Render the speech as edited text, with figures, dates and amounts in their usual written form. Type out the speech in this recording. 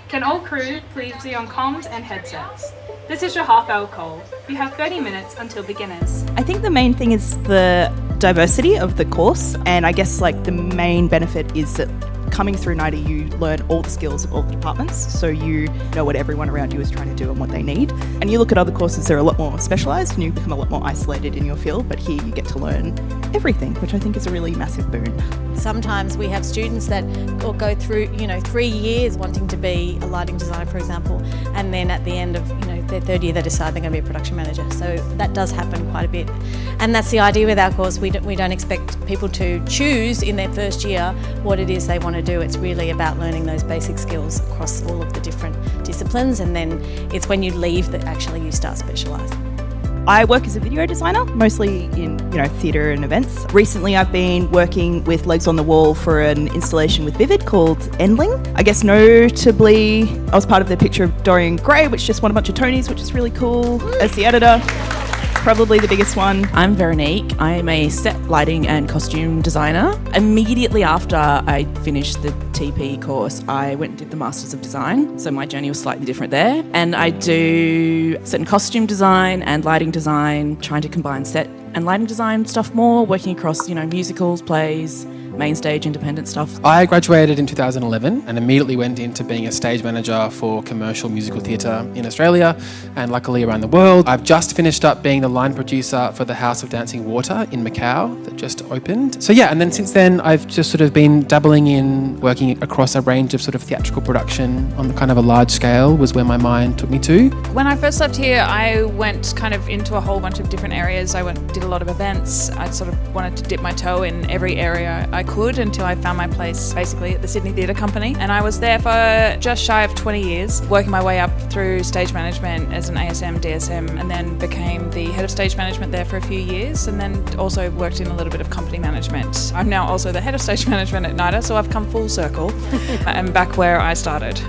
Can all crew please be on comms and headsets? This is your half-hour call. You have 30 minutes until beginners. I think the main thing is the diversity of the course, and I guess like the main benefit is that coming through NIDA you learn all the skills of all the departments, so you know what everyone around you is trying to do and what they need. And you look at other courses, they're a lot more specialised and you become a lot more isolated in your field, but here you get to learn everything, which I think is a really massive boon. Sometimes we have students that will go through, 3 years wanting to be a lighting designer, for example, and then at the end of, their third year they decide they're going to be a production manager. So that does happen quite a bit. And that's the idea with our course. We don't expect people to choose in their first year what it is they want to do. It's really about learning those basic skills across all of the different disciplines, and then it's when you leave that actually you start specialising. I work as a video designer, mostly in theatre and events. Recently I've been working with Legs on the Wall for an installation with Vivid called Endling. I guess notably I was part of the picture of Dorian Gray, which just won a bunch of Tonys, which is really cool, as the editor. Probably the biggest one. I'm Veronique. I'm a set lighting and costume designer. Immediately after I finished the TP course, I went and did the Masters of Design. So my journey was slightly different there. And I do set and costume design and lighting design, trying to combine set and lighting design stuff more, working across, musicals, plays, main stage, independent stuff. I graduated in 2011 and immediately went into being a stage manager for commercial musical theatre in Australia and luckily around the world. I've just finished up being the line producer for the House of Dancing Water in Macau that just opened. So yeah, and then since then I've just sort of been dabbling in working across a range of sort of theatrical production on kind of a large scale was where my mind took me to. When I first left here, I went kind of into a whole bunch of different areas. Did a lot of events. I sort of wanted to dip my toe in every area I could until I found my place basically at the Sydney Theatre Company, and I was there for just shy of 20 years, working my way up through stage management as an ASM, DSM, and then became the head of stage management there for a few years, and then also worked in a little bit of company management. I'm now also the head of stage management at NIDA, so I've come full circle and back where I started.